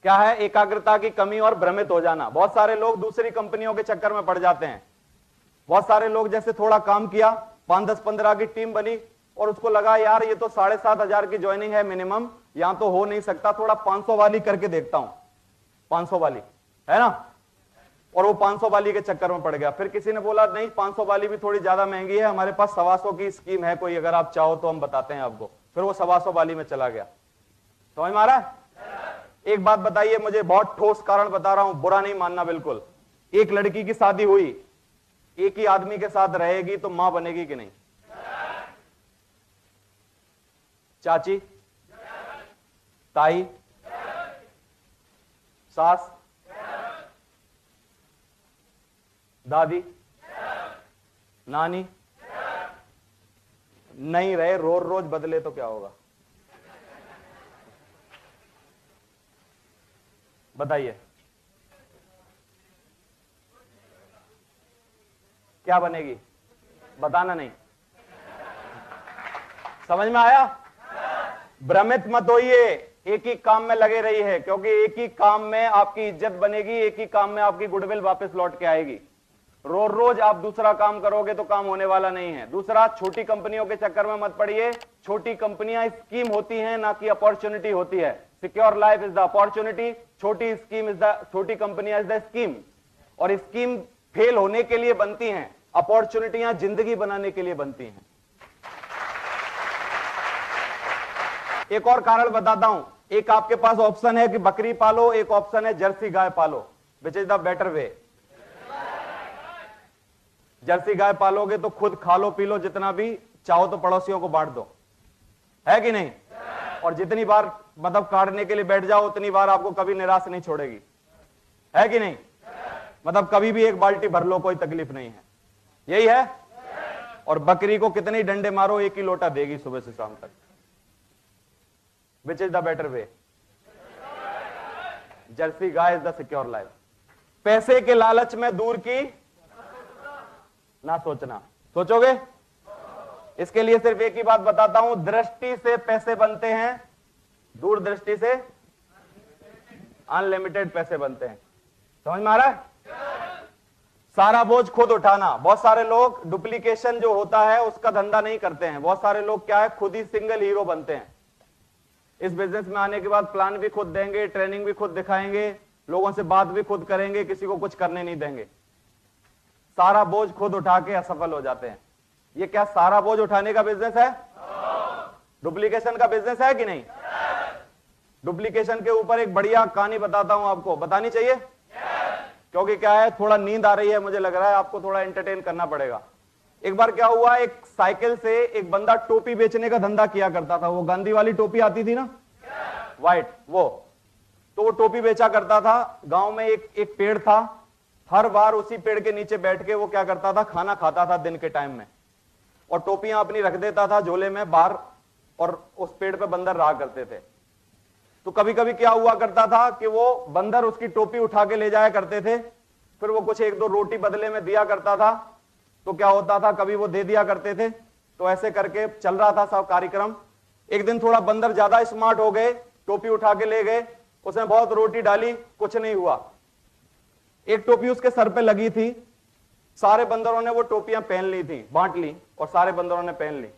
क्या है? एकाग्रता की कमी और भ्रमित हो जाना। बहुत सारे लोग दूसरी कंपनियों के चक्कर में पड़ जाते हैं। बहुत सारे लोग जैसे थोड़ा काम किया, 5, 10, 15 की टीम बनी और उसको लगा यार ये तो 7,500 की ज्वाइनिंग है मिनिमम, यहां तो हो नहीं सकता, थोड़ा 500 वाली करके देखता हूं, 500 वाली है ना, और वो 500 वाली के चक्कर में पड़ गया। फिर किसी ने बोला नहीं 500 वाली भी थोड़ी ज्यादा महंगी है, हमारे पास 125 की स्कीम है कोई, अगर आप चाहो तो हम बताते हैं आपको। फिर वो 125 वाली में चला गया। समझ में आ रहा है? एक बात बताइए मुझे, बहुत ठोस कारण बता रहा हूं, बुरा नहीं मानना बिल्कुल। एक लड़की की शादी हुई, एक ही आदमी के साथ रहेगी तो मां बनेगी कि नहीं? चाची, ताई, सास, दादी, नानी, नहीं रहे, रोज रोज बदले तो क्या होगा? बताइए क्या बनेगी? बताना नहीं। समझ में आया? भ्रमित मत होइए, एक ही काम में लगे रही है, क्योंकि एक ही काम में आपकी इज्जत बनेगी, एक ही काम में आपकी गुडविल वापस लौट के आएगी। रोज रोज आप दूसरा काम करोगे तो काम होने वाला नहीं है। दूसरा, छोटी कंपनियों के चक्कर में मत पड़िए। छोटी कंपनियां स्कीम होती हैं, ना कि अपॉर्चुनिटी होती है। Secure life is the opportunity, छोटी स्कीम इज द, छोटी कंपनियां इज द स्कीम। और स्कीम फेल होने के लिए बनती हैं, अपॉर्चुनिटियां जिंदगी बनाने के लिए बनती हैं। एक और कारण बताता हूं, एक आपके पास ऑप्शन है कि बकरी पालो, एक ऑप्शन है जर्सी गाय पालो। Which is the better way? Jersey गाय पालोगे तो खुद खा लो पी लो जितना भी चाहो, तो पड़ोसियों को बांट दो, है कि नहीं? और जितनी बार मतलब काटने के लिए बैठ जाओ उतनी बार आपको कभी निराश नहीं छोड़ेगी, है कि नहीं? मतलब कभी भी एक बाल्टी भर लो, कोई तकलीफ नहीं है। यही है। और बकरी को कितने डंडे मारो एक ही लोटा देगी सुबह से शाम तक। विच is the better way? Jersey guy is the secure life. पैसे के लालच में दूर की ना सोचना। सोचोगे? इसके लिए सिर्फ एक ही बात बताता हूं, दृष्टि से पैसे बनते हैं, दूरदृष्टि से अनलिमिटेड पैसे बनते हैं। समझ में आ रहा है? सारा बोझ खुद उठाना। बहुत सारे लोग डुप्लीकेशन जो होता है उसका धंधा नहीं करते हैं। बहुत सारे लोग क्या है, खुद ही सिंगल हीरो बनते हैं। इस बिजनेस में आने के बाद प्लान भी खुद देंगे, ट्रेनिंग भी खुद दिखाएंगे, लोगों से बात भी खुद करेंगे, किसी को कुछ करने नहीं देंगे। सारा बोझ खुद उठा के असफल हो जाते हैं। ये क्या सारा बोझ उठाने का बिजनेस है? डुप्लीकेशन का बिजनेस है कि नहीं? डुप्लीकेशन के ऊपर एक बढ़िया कहानी बताता हूं आपको, बतानी चाहिए? क्योंकि क्या है, थोड़ा नींद आ रही है, मुझे लग रहा है आपको थोड़ा एंटरटेन करना पड़ेगा। एक बार क्या हुआ, एक साइकिल से एक बंदा टोपी बेचने का धंधा किया करता था। वो गांधी वाली टोपी आती थी ना, व्हाइट, वो तो वो टोपी बेचा करता था। गांव में एक पेड़ था, हर बार उसी पेड़ के नीचे बैठ के वो क्या करता था, खाना खाता था दिन के टाइम में, और टोपियां अपनी रख देता था झोले में बाहर, और उस पेड़ पे बंदर रहा करते थे। तो कभी कभी क्या हुआ करता था कि वो बंदर उसकी टोपी उठा के ले जाया करते थे, फिर वो कुछ 1-2 रोटी बदले में दिया करता था। तो क्या होता था, कभी वो दे दिया करते थे। तो ऐसे करके चल रहा था सब कार्यक्रम। एक दिन थोड़ा बंदर ज्यादा स्मार्ट हो गए, टोपी उठा के ले गए, उसने बहुत रोटी डाली, कुछ नहीं हुआ। एक टोपी उसके सर पे लगी थी, सारे बंदरों ने वो टोपियां पहन ली थी, बांट ली, और सारे बंदरों ने पहन ली।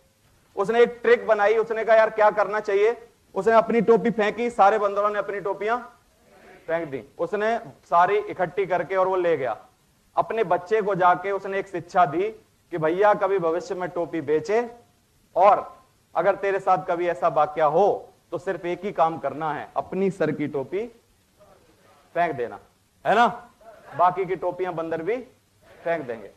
उसने एक ट्रिक बनाई, उसने कहा यार क्या करना चाहिए। उसने अपनी टोपी फेंकी, सारे बंदरों ने अपनी टोपियां फेंक दी। उसने सारी इकट्ठी करके और वो ले गया। अपने बच्चे को जाके उसने एक शिक्षा दी कि भैया कभी भविष्य में टोपी बेचे, और अगर तेरे साथ कभी ऐसा वाकया हो तो सिर्फ एक ही काम करना है, अपनी सर की टोपी फेंक देना, है ना, बाकी की टोपियां बंदर भी फेंक देंगे।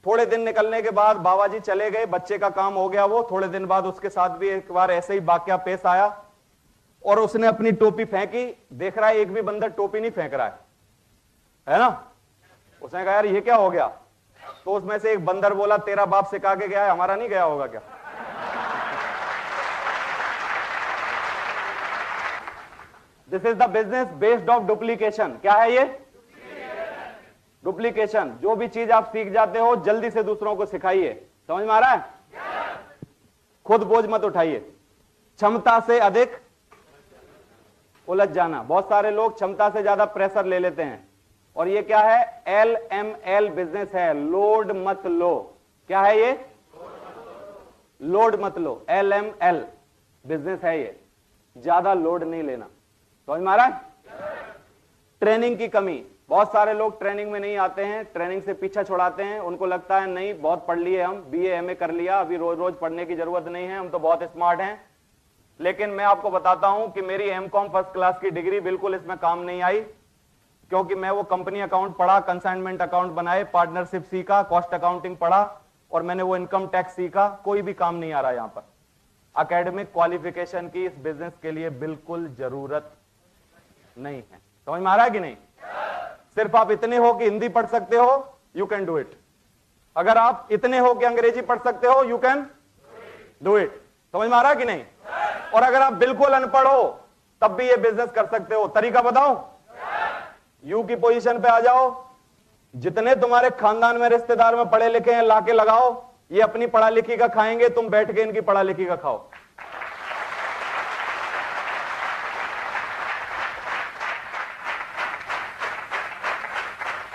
थोड़े दिन निकलने के बाद बाबा जी चले गए, बच्चे का काम हो गया। वो थोड़े दिन बाद उसके साथ भी एक बार ऐसे ही वाकया पेश आया, और उसने अपनी टोपी फेंकी, देख रहा है एक भी बंदर टोपी नहीं फेंक रहा है ना। उसने कहा यार ये क्या हो गया। तो उसमें से एक बंदर बोला, तेरा बाप सिखा के गया है, हमारा नहीं गया होगा क्या? This is the business based of duplication. क्या है ये? डुप्लीकेशन। जो भी चीज आप सीख जाते हो जल्दी से दूसरों को सिखाइए। समझ में आ रहा है? खुद बोझ मत उठाइए। क्षमता से अधिक उलझ जाना। बहुत सारे लोग क्षमता से ज्यादा प्रेशर ले लेते हैं, और ये क्या है? LML बिजनेस है, लोड मत लो। क्या है ये? लोड मत लो। LML बिजनेस है ये, ज्यादा लोड नहीं लेना। समझ में आ रहा है? ट्रेनिंग की कमी, बहुत सारे लोग ट्रेनिंग में नहीं आते हैं, ट्रेनिंग से पीछा छुड़ाते हैं। उनको लगता है नहीं बहुत पढ़ लिए हम, BA MA कर लिया, अभी रोज रोज पढ़ने की जरूरत नहीं है, हम तो बहुत स्मार्ट हैं। लेकिन मैं आपको बताता हूं कि मेरी MCOM फर्स्ट क्लास की डिग्री बिल्कुल इसमें काम नहीं आई, क्योंकि मैं वो कंपनी अकाउंट पढ़ा, कंसाइनमेंट अकाउंट बनाए, पार्टनरशिप सीखा, कॉस्ट अकाउंटिंग पढ़ा, और मैंने वो इनकम टैक्स सीखा। कोई भी काम नहीं आ रहा यहां पर। एकेडमिक क्वालिफिकेशन की इस बिजनेस के लिए बिल्कुल जरूरत नहीं है। समझ में आ रहा है कि नहीं? सिर्फ आप इतने हो कि हिंदी पढ़ सकते हो, यू कैन डू इट। अगर आप इतने हो कि अंग्रेजी पढ़ सकते हो, यू कैन डू इट। समझ में आ रहा है कि नहीं? और अगर आप बिल्कुल अनपढ़ हो तब भी ये बिजनेस कर सकते हो। तरीका बताऊं? यू की पोजीशन पे आ जाओ, जितने तुम्हारे खानदान में रिश्तेदार में पढ़े लिखे हैं लाके लगाओ, ये अपनी पढ़ा लिखी का खाएंगे, तुम बैठ के इनकी पढ़ा लिखी का खाओ।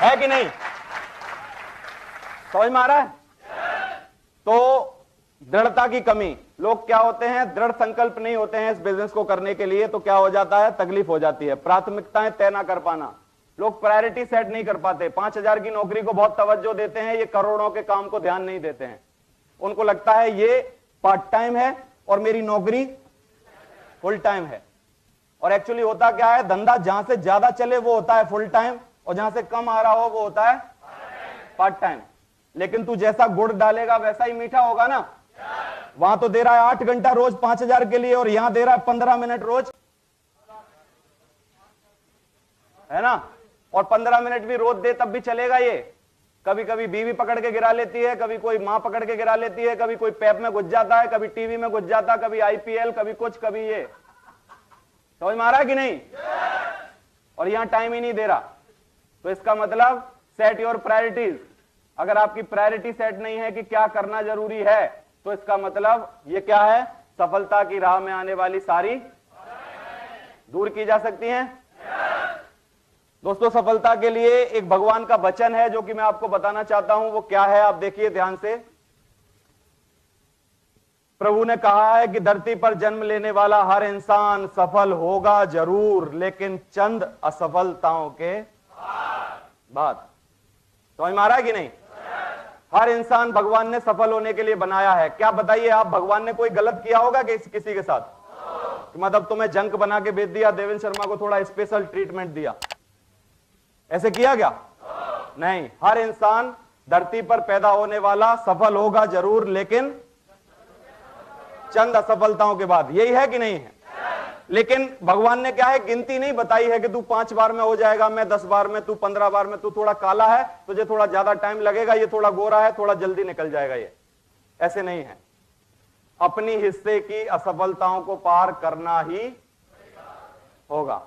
है कि नहीं? समझ में आ रहा है? तो दृढ़ता की कमी, लोग क्या होते हैं, दृढ़ संकल्प नहीं होते हैं इस बिजनेस को करने के लिए, तो क्या हो जाता है? तकलीफ हो जाती है। प्राथमिकताएं तय ना कर पाना, लोग प्रायोरिटी सेट नहीं कर पाते। 5,000 की नौकरी को बहुत तवज्जो देते हैं, ये करोड़ों के काम को ध्यान नहीं देते हैं। उनको लगता है ये पार्ट टाइम है और मेरी नौकरी फुल टाइम है। और एक्चुअली होता क्या है, धंधा जहां से ज्यादा चले वो होता है फुल टाइम, और जहां से कम आ रहा हो वो होता है पार्ट टाइम। लेकिन तू जैसा गुड़ डालेगा वैसा ही मीठा होगा ना। वहां तो दे रहा है 8 घंटा रोज 5,000 के लिए, और यहां दे रहा है 15 मिनट रोज, है ना? और 15 मिनट भी रोज दे तब भी चलेगा ये। कभी कभी बीवी पकड़ के गिरा लेती है, कभी कोई मां पकड़ के गिरा लेती है, कभी कोई पैप में घुस जाता है, कभी टीवी में घुस जाता, कभी IPL, कभी कुछ, कभी ये। समझ में आ रहा है कि नहीं? और यहां टाइम ही नहीं दे रहा। तो इसका मतलब सेट योर प्रायोरिटीज। अगर आपकी प्रायोरिटी सेट नहीं है कि क्या करना जरूरी है, तो इसका मतलब ये क्या है? सफलता की राह में आने वाली सारी दूर की जा सकती हैं। दोस्तों, सफलता के लिए एक भगवान का वचन है जो कि मैं आपको बताना चाहता हूं। वो क्या है, आप देखिए ध्यान से। प्रभु ने कहा है कि धरती पर जन्म लेने वाला हर इंसान सफल होगा जरूर, लेकिन चंद असफलताओं के बाद। समझ में आ रहा है कि नहीं? हर इंसान भगवान ने सफल होने के लिए बनाया है। क्या बताइए आप, भगवान ने कोई गलत किया होगा किसी के साथ? मतलब तुम्हें जंक बना के भेज दिया, देवेंद्र शर्मा को थोड़ा स्पेशल ट्रीटमेंट दिया, ऐसे किया क्या? नहीं। हर इंसान धरती पर पैदा होने वाला सफल होगा जरूर, लेकिन चंद असफलताओं के बाद। यही है कि नहीं है? लेकिन भगवान ने क्या है, गिनती नहीं बताई है कि तू 5 बार में हो जाएगा, मैं 10 बार में, तू 15 बार में, तू थोड़ा काला है तुझे थोड़ा ज्यादा टाइम लगेगा, ये थोड़ा गोरा है थोड़ा जल्दी निकल जाएगा, ये ऐसे नहीं है। अपनी हिस्से की असफलताओं को पार करना ही होगा।